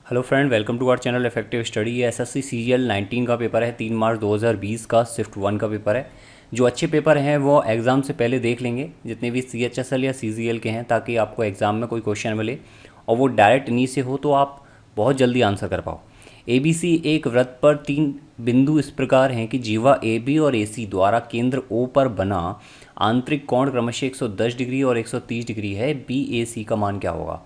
Hello friend, welcome to our channel effective study. ये SSC CGL 19 का paper है, 3 मार्च 2020 का शिफ्ट 1 का पेपर है। जो अच्छे पेपर हैं वो एग्ज़ाम से पहले देख लेंगे, जितने भी सीएचएसएल या सीजीएल के हैं, ताकि आपको एग्ज़ाम में कोई क्वेश्चन मिले और वो डायरेक्ट इन्हीं से हो तो आप बहुत जल्दी आंसर कर पाओ। एबीसी एक वृत्त पर 3 बिंदु इस प्रकार हैं कि जीवा ए बी और ए सी द्वारा केंद्र ओ पर बना आंतरिक कोण क्रमशः 110 डिग्री और 130 डिग्री है। बी ए सी का मान क्या होगा?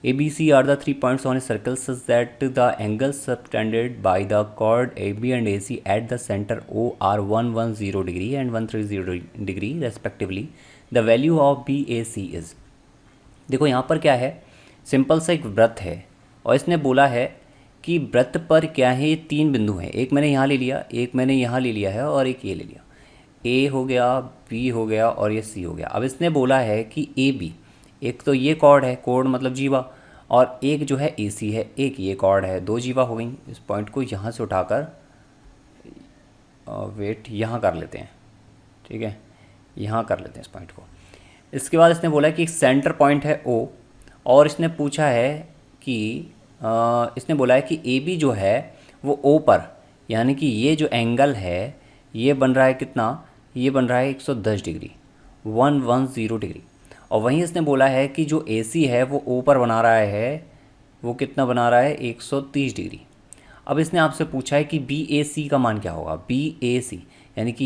ABC are the 3 points on a circle such that the angles subtended by the chord AB and AC at the center O are 110 degree and 130 degree respectively. The value of BAC is। देखो यहाँ पर क्या है, simple सा एक वृत्त है और इसने बोला है कि वृत्त पर क्या है, ये 3 बिंदु हैं। एक मैंने यहाँ ले लिया, एक मैंने यहाँ ले लिया है और एक ये ले लिया। A हो गया, B हो गया और ये C हो गया। अब इसने बोला है कि AB, एक तो ये कॉर्ड है, कॉर्ड मतलब जीवा, और एक जो है AC है, एक ये कॉर्ड है, 2 जीवा हो गई। इस पॉइंट को यहाँ से उठाकर वेट यहाँ कर लेते हैं, ठीक है, यहाँ कर लेते हैं इस पॉइंट को। इसके बाद इसने बोला है कि एक सेंटर पॉइंट है O और इसने पूछा है कि इसने बोला है कि AB जो है वो O पर, यानी कि ये जो एंगल है ये बन रहा है कितना, ये बन रहा है 110 डिग्री, 110 डिग्री। और वहीं इसने बोला है कि जो AC है वो O पर बना रहा है, वो कितना बना रहा है, 130 डिग्री। अब इसने आपसे पूछा है कि BAC का मान क्या होगा। BAC यानी कि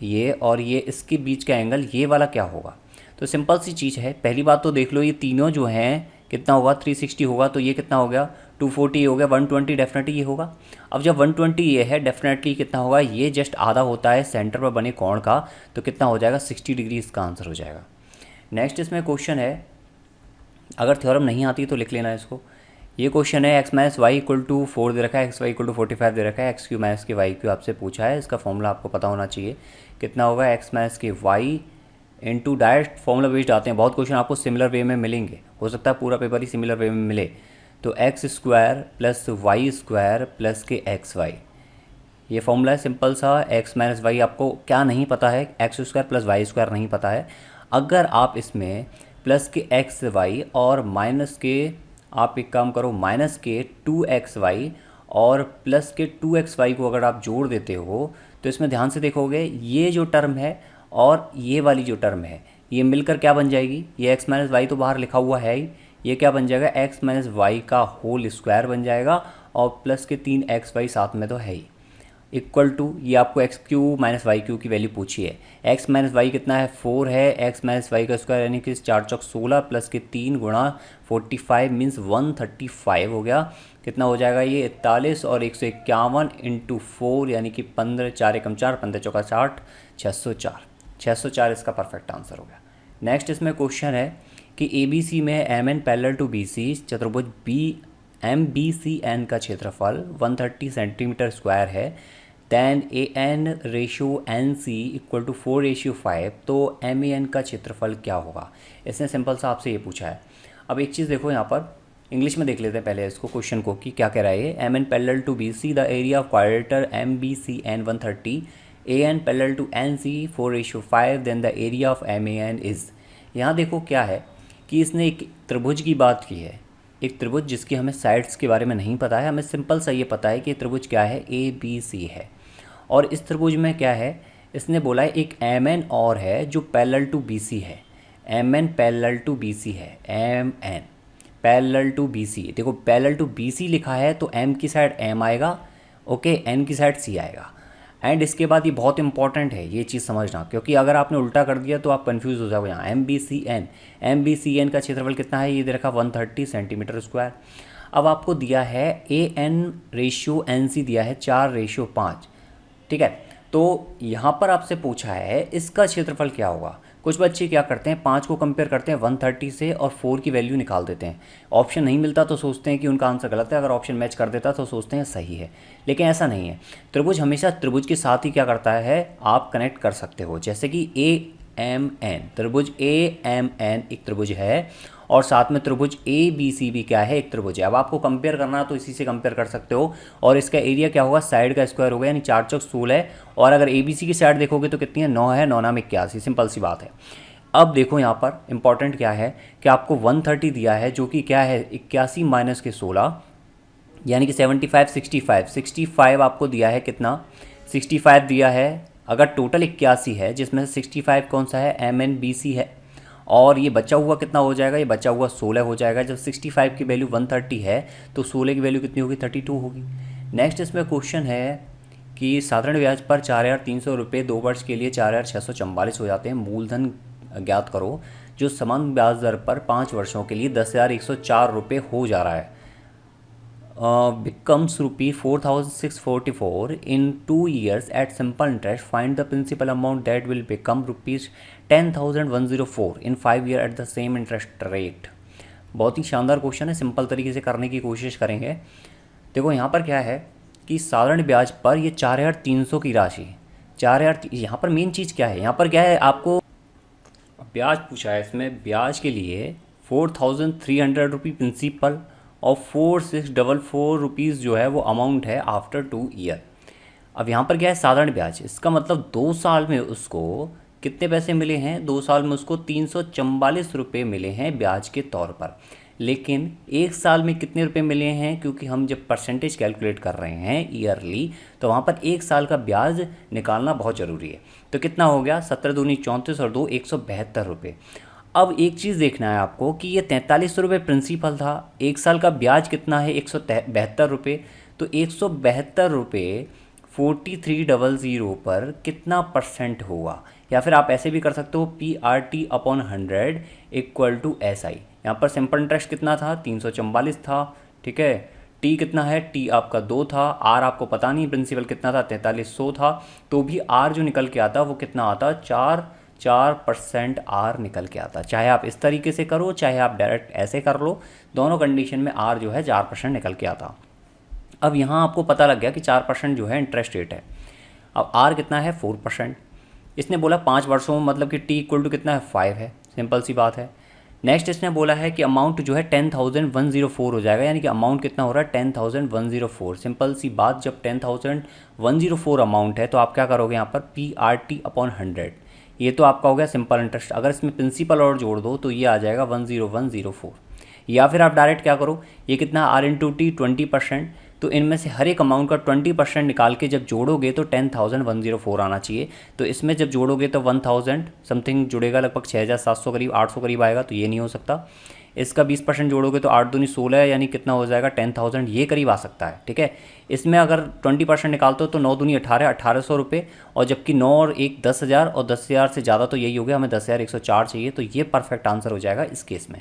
ये और ये इसके बीच का एंगल, ये वाला क्या होगा। तो सिंपल सी चीज़ है, पहली बात तो देख लो, ये तीनों जो हैं कितना होगा, 360 होगा, तो ये कितना हो गया, 240 हो गया, 120 डेफिनेटली ये होगा। अब जब 120 ये है, डेफिनेटली कितना होगा, ये जस्ट आधा होता है सेंटर पर बने कोण का, तो कितना हो जाएगा, 60 डिग्री इसका आंसर हो जाएगा। नेक्स्ट इसमें क्वेश्चन है, अगर थ्योरम नहीं आती तो लिख लेना इसको। ये क्वेश्चन है x minus y equal to 4 दे रखा है, एक्स वाई इक्वल टू 45 दे रखा है, एक्स क्यू माइनस के वाई क्यू आपसे पूछा है। इसका फॉर्मूला आपको पता होना चाहिए, कितना होगा, एक्स माइनस के y into, direct formula based आते हैं। बहुत क्वेश्चन आपको सिमिलर वे में मिलेंगे, हो सकता है पूरा पेपर ही सिमिलर वे में मिले। तो x square plus y square plus के एक्स वाई, ये फॉर्मूला है सिंपल सा। एक्स माइनस वाई आपको क्या नहीं पता है, x square plus y square नहीं पता है। अगर आप इसमें प्लस के एक्स वाई और माइनस के, आप एक काम करो, माइनस के 2xy और प्लस के 2xy को अगर आप जोड़ देते हो तो इसमें ध्यान से देखोगे, ये जो टर्म है और ये वाली जो टर्म है ये मिलकर क्या बन जाएगी, ये x माइनस वाई तो बाहर लिखा हुआ है ही, ये क्या बन जाएगा, x माइनस वाई का होल स्क्वायर बन जाएगा और प्लस के 3xy साथ में तो है ही, इक्वल टू, ये आपको x cube minus y cube की वैल्यू पूछी है। एक्स माइनस वाई कितना है, 4 है, एक्स माइनस वाई का स्क्वायर यानी कि 4 चौक 16 प्लस के 3 गुणा 45 मीन्स 135 हो गया। कितना हो जाएगा ये, 41 और 151 इंटू 4 यानी कि 15, 4 एकम 4, 15 चौका 60, 604, 604 इसका परफेक्ट आंसर हो गया। नेक्स्ट इसमें क्वेश्चन है कि ABC में MN पैरेलल टू BC चतुर्भुज MBCN का क्षेत्रफल 130 सेंटीमीटर स्क्वायर है, then AN ratio NC equal to 4:5, तो MAN का क्षेत्रफल क्या होगा। इसने सिंपल सा आपसे ये पूछा है। अब एक चीज़ देखो, यहाँ पर इंग्लिश में देख लेते हैं पहले इसको, क्वेश्चन को, कि क्या कह रहा है ये। MN parallel to BC, the area of quadrilateral MBCN 130, AN parallel to NC 4:5, then the area of MAN is. यहाँ देखो क्या है कि इसने एक त्रिभुज की बात की है, एक त्रिभुज जिसकी हमें साइड्स के बारे में नहीं पता है, हमें सिंपल सा ये पता है कि त्रिभुज क्या है, ABC है। और इस त्रिभुज में क्या है, इसने बोला है एक MN और है जो पैरेलल टू BC है, MN पैरेलल टू BC है, MN पैरेलल टू BC। देखो पैरेलल टू BC लिखा है तो M की साइड M आएगा, ओके, N की साइड C आएगा। एंड इसके बाद ये बहुत इंपॉर्टेंट है ये चीज़ समझना, क्योंकि अगर आपने उल्टा कर दिया तो आप कंफ्यूज हो जाओगे। यहाँ MBCN का क्षेत्रफल कितना है, ये दे रखा 130 सेंटीमीटर स्क्वायर। अब आपको दिया है AN रेशियो NC दिया है 4:5, ठीक है। तो यहाँ पर आपसे पूछा है इसका क्षेत्रफल क्या होगा। कुछ बच्चे क्या करते हैं, 5 को कंपेयर करते हैं 130 से और 4 की वैल्यू निकाल देते हैं। ऑप्शन नहीं मिलता तो सोचते हैं कि उनका आंसर गलत है, अगर ऑप्शन मैच कर देता तो सोचते हैं सही है, लेकिन ऐसा नहीं है। त्रिभुज हमेशा त्रिभुज के साथ ही क्या करता है, आप कनेक्ट कर सकते हो। जैसे कि AMN, त्रिभुज AMN एक त्रिभुज है और साथ में त्रिभुज ABC भी क्या है, एक त्रिभुज है। अब आपको कंपेयर करना है तो इसी से कंपेयर कर सकते हो। और इसका एरिया क्या होगा, साइड का स्क्वायर होगा, यानी 4 चौक 16 है। और अगर ABC की साइड देखोगे तो कितनी है, 9 है, 9 नाम 81, सिंपल सी बात है। अब देखो यहाँ पर इंपॉर्टेंट क्या है कि आपको 130 दिया है, जो कि क्या है, 81 माइनस के 16 यानी कि 75 65 आपको दिया है कितना, 65 दिया है। अगर टोटल 81 है जिसमें से 65 कौन सा है, MNBC है, और ये बचा हुआ कितना हो जाएगा, ये बचा हुआ 16 हो जाएगा। जब 65 की वैल्यू 130 है तो 16 की वैल्यू कितनी होगी, 32 होगी। नेक्स्ट इसमें क्वेश्चन है कि साधारण ब्याज पर 4,300 रुपये 2 वर्ष के लिए 4,644 हो जाते हैं। मूलधन ज्ञात करो जो समान ब्याज दर पर 5 वर्षों के लिए 10,104 रुपये हो जा रहा है। Becomes rupee 4,644 in 2 years at simple interest. Find the principal amount that will become rupees 10,104 in 5 years at the same interest rate. बहुत ही शानदार क्वेश्चन है, सिंपल तरीके से करने की कोशिश करेंगे। देखो यहाँ पर क्या है कि साधारण ब्याज पर ये 4,300 की राशि, 4,000, यहाँ पर मेन चीज़ क्या है, यहाँ पर क्या है, आपको ब्याज पूछा है। इसमें ब्याज के लिए 4,300 रुपी प्रिंसिपल और 4,644 रुपीज़ जो है वो अमाउंट है आफ्टर 2 ईयर। अब यहाँ पर क्या है, साधारण ब्याज, इसका मतलब 2 साल में उसको कितने पैसे मिले हैं, 2 साल में उसको 344 रुपये मिले हैं ब्याज के तौर पर। लेकिन 1 साल में कितने रुपए मिले हैं, क्योंकि हम जब परसेंटेज कैलकुलेट कर रहे हैं ईयरली, तो वहाँ पर 1 साल का ब्याज निकालना बहुत ज़रूरी है। तो कितना हो गया, 17 दूनी 34 और 2 172 रुपये। अब एक चीज़ देखना है आपको कि ये 43 रुपये प्रिंसिपल था, 1 साल का ब्याज कितना है, 172 रुपये। तो 172 रुपये 4300 पर कितना परसेंट हुआ, या फिर आप ऐसे भी कर सकते हो PRT/100 इक्वल टू SI। यहाँ पर सिंपल इंटरेस्ट कितना था, 344 था, ठीक है। टी कितना है, टी आपका 2 था, आर आपको पता नहीं प्रिंसिपल कितना था, 4300 था, तो भी आर जो निकल के आता वो कितना आता, 4% आर निकल के आता। चाहे आप इस तरीके से करो, चाहे आप डायरेक्ट ऐसे कर लो, दोनों कंडीशन में आर जो है 4% निकल के आता। अब यहाँ आपको पता लग गया कि 4% जो है इंटरेस्ट रेट है। अब आर कितना है, 4%। इसने बोला 5 वर्षों में, मतलब कि टी इक्वल टू कितना है, 5 है, सिंपल सी बात है। नेक्स्ट इसने बोला है कि अमाउंट जो है 10,104 हो जाएगा, यानी कि अमाउंट कितना हो रहा है, 10,104। सिंपल सी बात, जब 10,104 अमाउंट है तो आप क्या करोगे, यहाँ पर PRT/100, ये तो आपका हो गया सिंपल इंटरेस्ट। अगर इसमें प्रिंसिपल और जोड़ दो तो ये आ जाएगा 10104। या फिर आप डायरेक्ट क्या करो, ये कितना R/T 20%, तो इनमें से हर एक अमाउंट का 20% निकाल के जब जोड़ोगे तो 10,104 आना चाहिए। तो इसमें जब जोड़ोगे तो 1,000 समथिंग जुड़ेगा, लगभग 6,700 करीब, 800 करीब आएगा, तो ये नहीं हो सकता। इसका 20% जोड़ोगे तो 8 दूनी 16, यानी कितना हो जाएगा, 10,000, ये करीब आ सकता है, ठीक है। इसमें अगर 20% निकालते हो तो 9 दूनी 18, 1,800 रुपये, और जबकि 9 और 1 10,000, और 10,000 से ज़्यादा तो यही हो गया, हमें 10,104 चाहिए, तो ये परफेक्ट आंसर हो जाएगा इस केस में।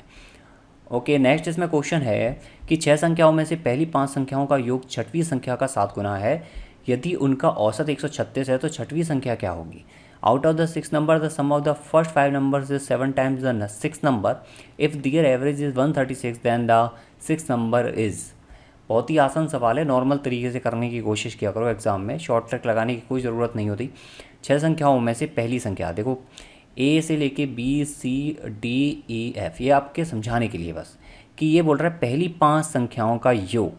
ओके, नेक्स्ट इसमें क्वेश्चन है कि 6 संख्याओं में से पहली 5 संख्याओं का योग 6वीं संख्या का 7 गुना है। यदि उनका औसत 136 है तो 6वीं संख्या क्या होगी। Out of the 6 number the sum of the first 5 numbers is 7 times the 6 number. If their average is 136 then the 6 number is. बहुत ही आसान सवाल है, नॉर्मल तरीके से करने की कोशिश किया करो एग्जाम में, शॉर्ट ट्रिक लगाने की कोई ज़रूरत नहीं होती। 6 संख्याओं में से पहली संख्या, देखो A से लेके B C D E F, ये आपके समझाने के लिए बस, कि ये बोल रहा है पहली 5 संख्याओं का योग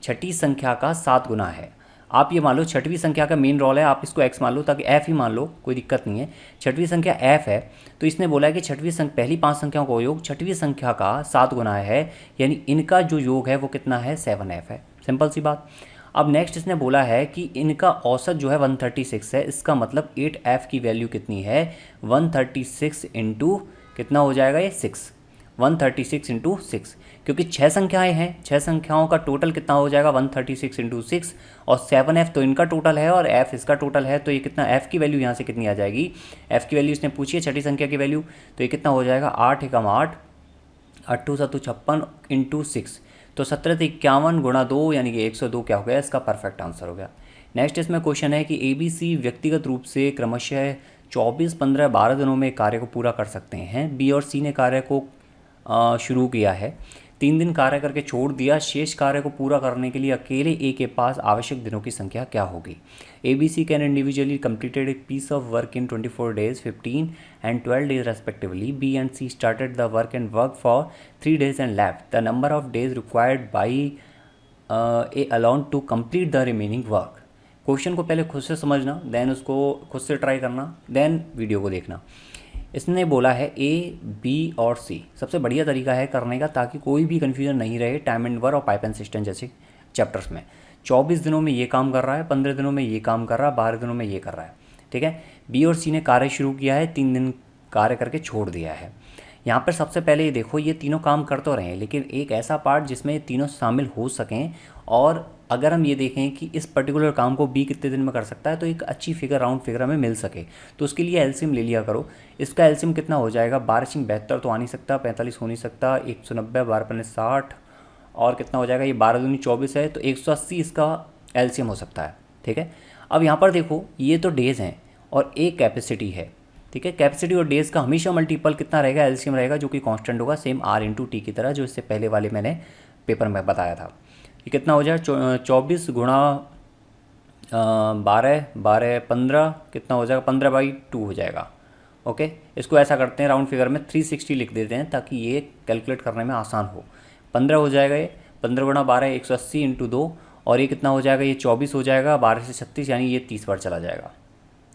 6ठी संख्या का 7 गुना है। आप ये मान लो 6वीं संख्या का मेन रोल है, आप इसको x मान लो, ताकि f ही मान लो, कोई दिक्कत नहीं है। 6वीं संख्या f है, तो इसने बोला है कि पहली 5 संख्याओं का योग 6वीं संख्या का 7 गुना है, यानी इनका जो योग है वो कितना है, 7f है, सिंपल सी बात। अब नेक्स्ट इसने बोला है कि इनका औसत जो है 136 है, इसका मतलब 8f की वैल्यू कितनी है, 136 इंटू कितना हो जाएगा ये 6, 136 इंटू 6, क्योंकि 6 संख्याएं हैं, 6 संख्याओं का टोटल कितना हो जाएगा 136 इंटू 6, और 7f तो इनका टोटल है और f इसका टोटल है, तो ये कितना f की वैल्यू यहाँ से कितनी आ जाएगी, f की वैल्यू इसने पूछी है 6ठी संख्या की वैल्यू, तो ये कितना हो जाएगा 8 एकम 8, 8 2 7 56 इंटू 6, तो 17 से 51 गुणा 2, यानी कि 102 क्या हो गया, इसका परफेक्ट आंसर हो गया। नेक्स्ट इसमें क्वेश्चन है कि ABC व्यक्तिगत रूप से क्रमशः 24, 15, 12 दिनों में कार्य को पूरा कर सकते हैं। B और C ने कार्य को शुरू किया है, 3 दिन कार्य करके छोड़ दिया, शेष कार्य को पूरा करने के लिए अकेले A के पास आवश्यक दिनों की संख्या क्या होगी। ABC can individually completed a piece of work in 24 days, 15 and 12 days respectively. B and C started the work and worked for 3 days and left. The number of days required by A alone to complete the remaining work. Question को पहले खुद से समझना, then उसको खुद से try करना, then video को देखना। इसने बोला है A, B और C। सबसे बढ़िया तरीका है करने का, ताकि कोई भी कन्फ्यूजन नहीं रहे, टाइम एंड वर्क और पाइप एंड सिस्टम जैसे चैप्टर्स में। 24 दिनों में ये काम कर रहा है, 15 दिनों में ये काम कर रहा है, 12 दिनों में ये कर रहा है, ठीक है। बी और सी ने कार्य शुरू किया है, 3 दिन कार्य करके छोड़ दिया है। यहाँ पर सबसे पहले ये देखो, ये तीनों काम कर तो रहे हैं, लेकिन एक ऐसा पार्ट जिसमें ये तीनों शामिल हो सकें। और अगर हम ये देखें कि इस पर्टिकुलर काम को बी कितने दिन में कर सकता है, तो एक अच्छी फिगर, राउंड फिगर हमें मिल सके, तो उसके लिए एलसीएम ले लिया करो। इसका एलसीएम कितना हो जाएगा, 12×72 तो आ नहीं सकता, 45 हो नहीं सकता, 190, 12×5 = 60, और कितना हो जाएगा, ये 12×2 = 24 है, तो 180 इसका एलसीएम हो सकता है, ठीक है। अब यहाँ पर देखो, ये तो डेज़ हैं और एक कैपेसिटी है, ठीक है। कैपेसिटी और डेज़ का हमेशा मल्टीपल कितना रहेगा, एलसीएम रहेगा, जो कि कांस्टेंट होगा, सेम R×T की तरह, जो इससे पहले वाले मैंने पेपर में बताया था। ये कितना हो जाएगा, 24 गुणा 12, 12, 15, कितना हो जाएगा, 15/2 हो जाएगा, ओके। इसको ऐसा करते हैं, राउंड फिगर में 360 लिख देते हैं, ताकि ये कैलकुलेट करने में आसान हो। 15 हो जाएगा, ये 15 गुणा 12 180 × 2, और ये कितना हो जाएगा, ये 24 हो जाएगा, 12 से 36, यानी ये 30 बार चला जाएगा,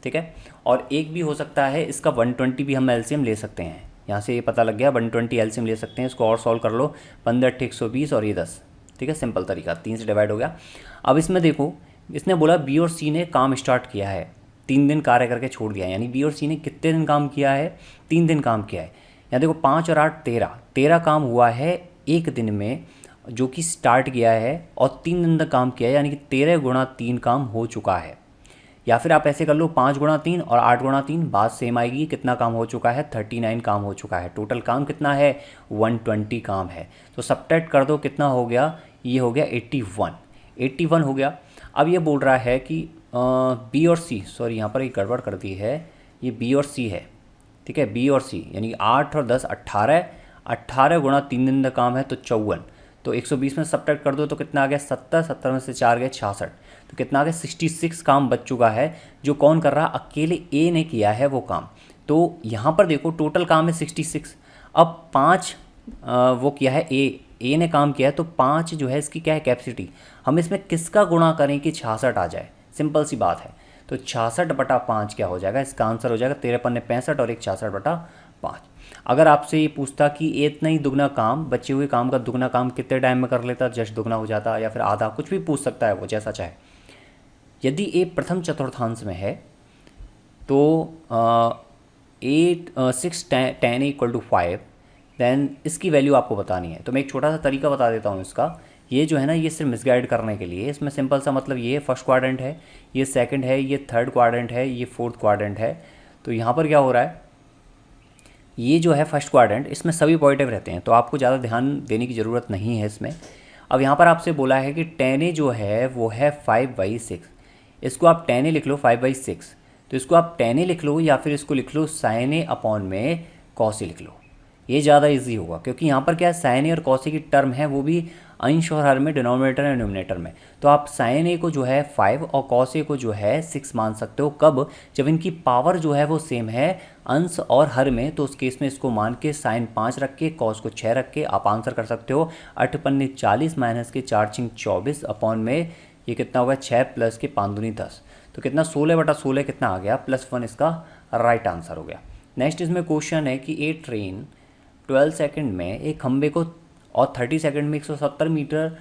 ठीक है। और एक भी हो सकता है, इसका 120 भी हम एलसीएम ले सकते हैं। यहाँ से ये पता लग गया, 120 एलसीएम ले सकते हैं। इसको और सॉल्व कर लो, 15 × 120 और ये 10, ठीक है। सिंपल तरीका, 3 से डिवाइड हो गया। अब इसमें देखो, इसने बोला बी और सी ने काम स्टार्ट किया है, 3 दिन कार्य करके छोड़ दिया, यानी बी और सी ने कितने दिन काम किया है, 3 दिन काम किया है। यहाँ देखो 5 और 8 13 काम हुआ है एक दिन में, जो कि स्टार्ट किया है, और 3 दिन तक काम किया है, यानी कि 13 गुणा 3 काम हो चुका है। या फिर आप ऐसे कर लो, 5 गुणा 3 और 8 गुणा 3, बात सेम आएगी। कितना काम हो चुका है, 39 काम हो चुका है। टोटल काम कितना है, 120 काम है। तो सब्ट्रैक्ट कर दो, कितना हो गया, ये हो गया 81 हो गया। अब ये बोल रहा है कि बी और सी, सॉरी यहाँ पर एक गड़बड़ कर दी है, ये बी और सी है, ठीक है। बी और सी यानी 8 और 10 18 गुणा 3 दिन का काम है, तो 54। तो 120 में सब्ट्रैक्ट कर दो तो कितना आ गया, 70 में से 4 गए 66, तो कितना आ गया, 66 काम बच चुका है। जो कौन कर रहा, अकेले ए ने किया है वो काम। तो यहाँ पर देखो टोटल काम है 66, अब 5 वो किया है ए ने काम किया है, तो 5 जो है इसकी क्या है, कैपेसिटी। हम इसमें किसका गुणा करें कि 66 आ जाए, सिंपल सी बात है। तो 66/5 क्या हो जाएगा, इसका आंसर हो जाएगा 13×5 और एक 66/5। अगर आपसे ये पूछता कि इतना ही दुगना काम, बचे हुए काम का दुगना काम कितने टाइम में कर लेता, जस्ट दुगना हो जाता, या फिर आधा, कुछ भी पूछ सकता है वो, जैसा चाहे। यदि ए प्रथम चतुर्थांश में है तो 6 10 = 5, देन इसकी वैल्यू आपको बतानी है। तो मैं एक छोटा सा तरीका बता देता हूँ इसका। ये जो है ना, ये सिर्फ मिसगाइड करने के लिए, इसमें सिंपल सा मतलब ये फर्स्ट क्वाड्रेंट है, ये सेकंड है, ये थर्ड क्वाड्रेंट है, ये फोर्थ क्वाड्रेंट है। तो यहाँ पर क्या हो रहा है, ये जो है फर्स्ट क्वाड्रेंट, इसमें सभी पॉजिटिव रहते हैं, तो आपको ज़्यादा ध्यान देने की ज़रूरत नहीं है इसमें। अब यहाँ पर आपसे बोला है कि 10 जो है वो है 5/6, इसको आप 10 लिख लो 5/6, तो इसको आप 10 लिख लो, या फिर इसको लिख लो sin A/में cos A लिख लो, ये ज़्यादा इजी होगा। क्योंकि यहाँ पर क्या है, sin A और cos A की टर्म है, वो भी अंश और हर में, डिनोमिनेटर और न्यूमरेटर में। तो आप sin A को जो है 5 और cos A को जो है 6 मान सकते हो। कब, जब इनकी पावर जो है वो सेम है अंश और हर में, तो उस केस में इसको मान के sin 5 रख के, cos को 6 रख के आप आंसर कर सकते हो। 8 पन्ने 40 माइनस के 4 × 24 अपॉन में ये कितना होगा, 6 प्लस के 5 दूनी 10, तो कितना 16/16 कितना आ गया, +1 इसका राइट आंसर हो गया। नेक्स्ट इसमें क्वेश्चन है कि ए ट्रेन 12 सेकंड में एक खंबे को और 30 सेकंड में 170 मीटर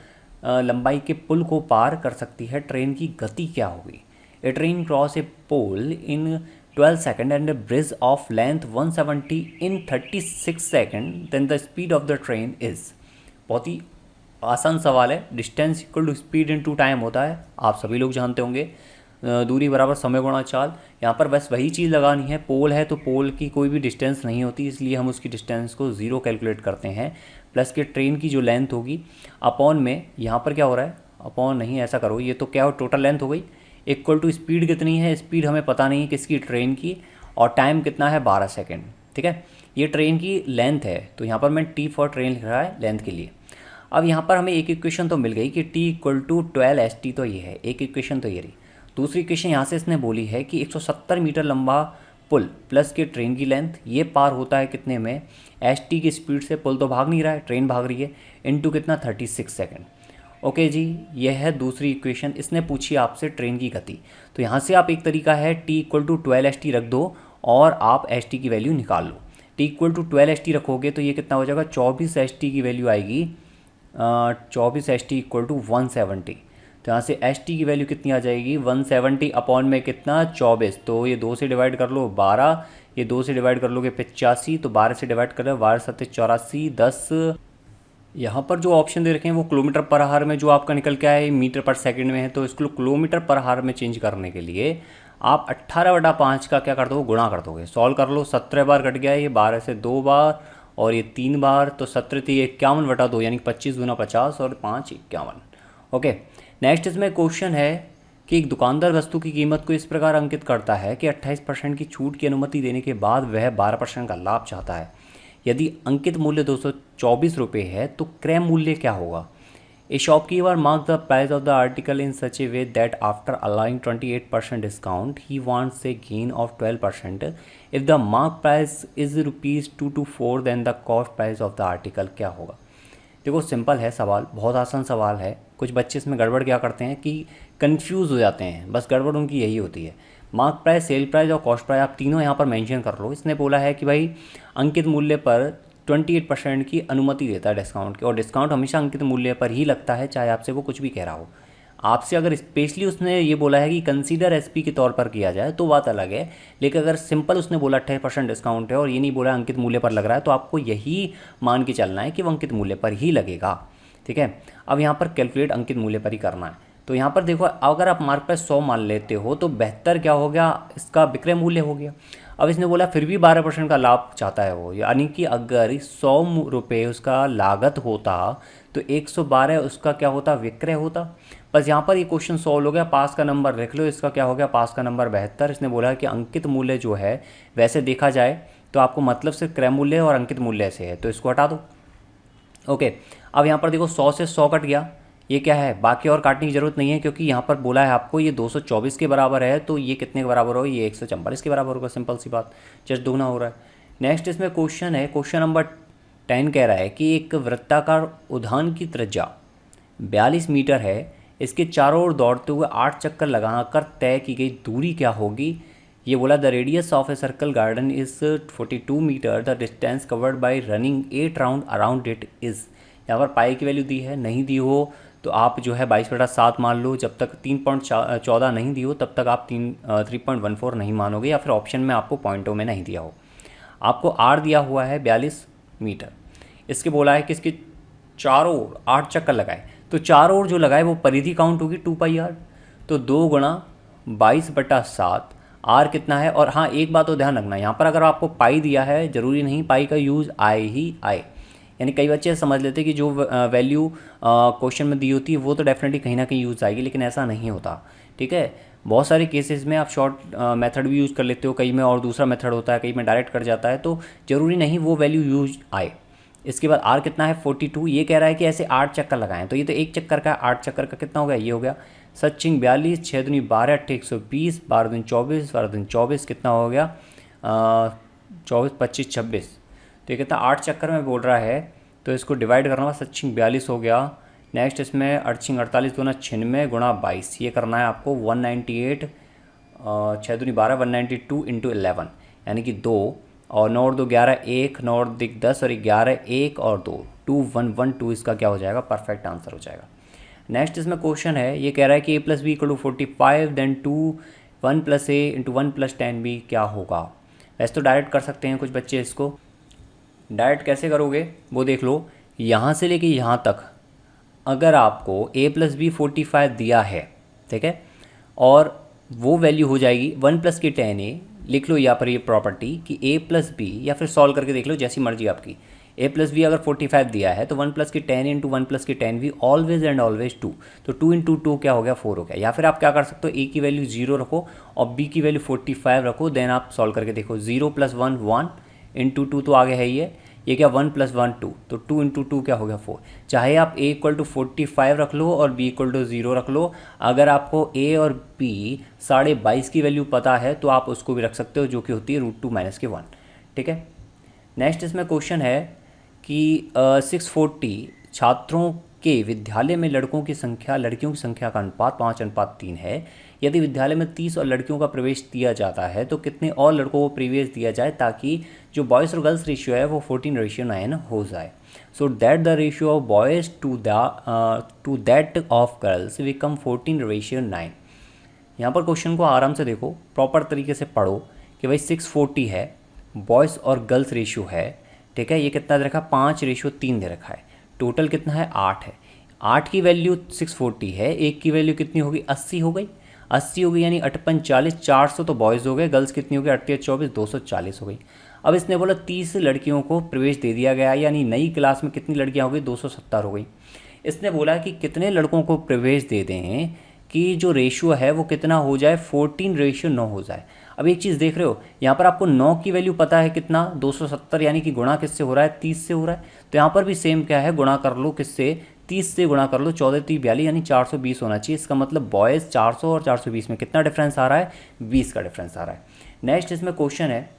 लंबाई के पुल को पार कर सकती है, ट्रेन की गति क्या होगी। A train cross a pole in 12 second and a bridge of length 170 in 36 second, then the speed of the train is. बहुत ही आसान सवाल है। Distance equal to speed into time होता है, आप सभी लोग जानते होंगे। दूरी बराबर समय गुणा चाल। यहाँ पर बस वही चीज़ लगानी है, पोल है तो पोल की कोई भी डिस्टेंस नहीं होती, इसलिए हम उसकी डिस्टेंस को 0 कैलकुलेट करते हैं, प्लस के ट्रेन की जो लेंथ होगी अपॉन में, यहाँ पर क्या हो रहा है, अपॉन नहीं, ऐसा करो, ये तो क्या हो, टोटल लेंथ हो गई, इक्वल टू स्पीड कितनी है, स्पीड हमें पता नहीं किसकी, ट्रेन की, और टाइम कितना है 12 सेकेंड, ठीक है। ये ट्रेन की लेंथ है, तो यहाँ पर मैं T फॉर ट्रेन लिख रहा है लेंथ के लिए। अब यहाँ पर हमें एक इक्वेशन तो मिल गई कि T = 12 ST, तो ये है एक इक्वेशन, तो ये रही। दूसरी इक्वेशन यहाँ से इसने बोली है कि 170 मीटर लंबा पुल प्लस के ट्रेन की लेंथ, ये पार होता है कितने में, ST की स्पीड से। पुल तो भाग नहीं रहा है, ट्रेन भाग रही है, इनटू कितना 36 सेकंड। ओके जी, यह है दूसरी इक्वेशन। इसने पूछी आपसे ट्रेन की गति, तो यहाँ से आप एक तरीका है T = 12 ST रख दो और आप ST की वैल्यू निकाल लो। T = 12 ST रखोगे तो ये कितना हो जाएगा, 24 ST की वैल्यू आएगी 24 इक्वल टू 170। तो यहाँ से एस टी की वैल्यू कितनी आ जाएगी 170 अपॉन में कितना 24। तो ये 2 से डिवाइड कर लो 12, ये 2 से डिवाइड कर लोगे 85, तो 12 से डिवाइड कर लो 12 7 84 10। यहाँ पर जो ऑप्शन दे रखे हैं वो किलोमीटर पर आवर में जो आपका निकल के आया है मीटर पर सेकंड में है, तो इसको किलोमीटर पर आवर में चेंज करने के लिए आप 18/5 का क्या कर दो गुणा कर दोगे। सॉल्व कर लो, 17 बार कट गया है, ये 12 से 2 बार और ये 3 बार, तो 17 थी 51/2 यानी 25 गुना 50 और 5 51। ओके, नेक्स्ट इसमें क्वेश्चन है कि एक दुकानदार वस्तु की कीमत को इस प्रकार अंकित करता है कि 28% की छूट की अनुमति देने के बाद वह 12% का लाभ चाहता है। यदि अंकित मूल्य 224 रुपये है तो क्रय मूल्य क्या होगा। A shopkeeper mark the price of the article in such a way that after allowing 28% discount he wants a gain of 12%। If the mark price is ₹224 then the cost price of the article क्या होगा। देखो simple है सवाल, बहुत आसान सवाल है। कुछ बच्चे इसमें गड़बड़ क्या करते हैं कि कंफ्यूज हो जाते हैं, बस गड़बड़ उनकी यही होती है। मार्क प्राइस, सेल प्राइस और कॉस्ट प्राइस आप तीनों यहाँ पर मेंशन कर लो। इसने बोला है कि भाई अंकित मूल्य पर 28% की अनुमति देता है डिस्काउंट की, और डिस्काउंट हमेशा अंकित मूल्य पर ही लगता है, चाहे आपसे वो कुछ भी कह रहा हो। आपसे अगर स्पेशली उसने ये बोला है कि कंसीडर एसपी के तौर पर किया जाए तो बात अलग है, लेकिन अगर सिंपल उसने बोला 28% डिस्काउंट है और ये नहीं बोला अंकित मूल्य पर लग रहा है, तो आपको यही मान के चलना है कि वो अंकित मूल्य पर ही लगेगा। ठीक है, अब यहाँ पर कैलकुलेट अंकित मूल्य पर ही करना है। तो यहाँ पर देखो, अगर आप मार्क प्राइस 100 मान लेते हो तो 72 क्या हो गया, इसका विक्रय मूल्य हो गया। अब इसने बोला फिर भी 12% का लाभ चाहता है वो, यानी कि अगर 100 रुपये उसका लागत होता तो 112 उसका क्या होता, विक्रय होता। बस यहाँ पर ये क्वेश्चन सॉल्व हो गया। पास का नंबर लिख लो, इसका क्या हो गया, पास का नंबर 72। इसने बोला कि अंकित मूल्य जो है वैसे देखा जाए तो आपको मतलब सिर्फ क्रय मूल्य और अंकित मूल्य से है, तो इसको हटा दो। ओके, अब यहाँ पर देखो 100 से 100 कट गया, ये क्या है, बाकी और काटने की ज़रूरत नहीं है, क्योंकि यहाँ पर बोला है आपको ये 224 के बराबर है, तो ये कितने के बराबर होगा, ये 144 के बराबर होगा। सिंपल सी बात, जस्ट दुगना हो रहा है। नेक्स्ट इसमें क्वेश्चन है, क्वेश्चन नंबर 10 कह रहा है कि एक वृत्ताकार उद्यान की त्रिज्या 42 मीटर है, इसके चारों ओर दौड़ते हुए 8 चक्कर लगाकर तय की गई दूरी क्या होगी। ये बोला the radius of a circle garden is 42 metre, the distance covered by running 8 round around it is. यहाँ पर पाई की वैल्यू दी है, नहीं दी हो तो आप जो है 22/7 मान लो। जब तक 3.14 नहीं दी हो तब तक आप 3.14 नहीं मानोगे, या फिर ऑप्शन में आपको पॉइंटों में नहीं दिया हो। आपको आर दिया हुआ है 42 मीटर, इसके बोला है कि इसके चारों ओर 8 चक्कर लगाए, तो चारों ओर जो लगाए वो परिधि काउंट होगी 2πr, तो 2 गुणा 22/7। आर कितना है, और हाँ एक बात तो ध्यान रखना, यहाँ पर अगर आपको पाई दिया है ज़रूरी नहीं पाई का यूज़ आए ही आए। यानी कई बच्चे समझ लेते हैं कि जो वैल्यू क्वेश्चन में दी होती है वो तो डेफिनेटली कहीं ना कहीं यूज़ आएगी, लेकिन ऐसा नहीं होता। ठीक है, बहुत सारे केसेस में आप शॉर्ट मेथड भी यूज़ कर लेते हो, कई में और दूसरा मेथड होता है, कई में डायरेक्ट कट जाता है, तो ज़रूरी नहीं वो वैल्यू यूज आए। इसके बाद आर कितना है 42, ये कह रहा है कि ऐसे 8 चक्कर लगाएं, तो ये तो एक चक्कर का 8 चक्कर का कितना हो गया, ये हो गया 7 42, 6 दूनी 12, 8 120, 12 दूनी 24, 12 दूनी 24 कितना हो गया 24 25 26। तो ये कितना 8 चक्कर में बोल रहा है, तो इसको डिवाइड करना होगा, 7 42 हो गया। नेक्स्ट इसमें 8 48 दूना 96 गुणा 22, ये करना है आपको 198, 6 दूनी 12, 192 इंटू 11 यानी कि 2, और 9 और 2 11, 1 9 और 2 10 और 11 1 और 2 2112 इसका क्या हो जाएगा, परफेक्ट आंसर हो जाएगा। नेक्स्ट इसमें क्वेश्चन है, ये कह रहा है कि a + b = 45 then 2 1 + a into 1 + 10b क्या होगा। वैसे तो डायरेक्ट कर सकते हैं कुछ बच्चे, इसको डायरेक्ट कैसे करोगे वो देख लो। यहाँ से लेके यहाँ तक अगर आपको a + b 45 दिया है, ठीक है, और वो वैल्यू हो जाएगी 1 + के 10a, लिख लो यहाँ पर ये प्रॉपर्टी कि a + b, या फिर सॉल्व करके देख लो जैसी मर्जी आपकी। a + b अगर 45 दिया है तो 1 + के 10 इंटू 1 + के 10v ऑलवेज एंड ऑलवेज 2, तो 2 इंटू 2 क्या हो गया 4 हो गया। या फिर आप क्या कर सकते हो, a की वैल्यू 0 रखो और b की वैल्यू 45 रखो, देन आप सॉल्व करके देखो। 0 + 1 1 इंटू 2 तो आगे है ये क्या 1 + 1 2, तो 2 इंटू 2 क्या हो गया 4। चाहे आप a = 45 रख लो और b = 0 रख लो, अगर आपको a और b 22.5 की वैल्यू पता है तो आप उसको भी रख सकते हो, जो कि होती है √2 - के 1। ठीक है, नेक्स्ट इसमें क्वेश्चन है कि 640 छात्रों के विद्यालय में लड़कों की संख्या लड़कियों की संख्या का अनुपात 5:3 है। यदि विद्यालय में 30 और लड़कियों का प्रवेश दिया जाता है तो कितने और लड़कों को प्रवेश दिया जाए ताकि जो बॉयज़ और गर्ल्स रेशियो है वो 14:9 हो जाए। So that the ratio of boys to that of girls become 14:9। यहाँ पर क्वेश्चन को आराम से देखो, प्रॉपर तरीके से पढ़ो कि भाई 640 है, बॉयज़ और गर्ल्स रेशियो है, ठीक है। ये कितना दे रखा है, 5:3 दे रखा है। टोटल कितना है, 8 है। 8 की वैल्यू 640 है, एक की वैल्यू कितनी होगी, 80 हो गई। 80 हो गई यानी 8×5 40, 400 तो बॉयज़ हो गए, गर्ल्स कितनी हो गई, 8×3 = 24, 240 हो गई। अब इसने बोला 30 लड़कियों को प्रवेश दे दिया गया, यानी नई क्लास में कितनी लड़कियाँ हो गई, 270 हो गई। इसने बोला कि कितने लड़कों को प्रवेश दे दें कि जो रेशियो है वो कितना हो जाए, 14:9 हो जाए। अब एक चीज़ देख रहे हो, यहाँ पर आपको 9 की वैल्यू पता है कितना, 270, यानी कि गुणा किससे हो रहा है, 30 से हो रहा है। तो यहाँ पर भी सेम क्या है, गुणा कर लो किससे, 30 से गुणा कर लो, 14×3 = 42, यानी 420 होना चाहिए। इसका मतलब बॉयज़ 400 और 420 में कितना डिफरेंस आ रहा है, 20 का डिफरेंस आ रहा है। नेक्स्ट इसमें क्वेश्चन है,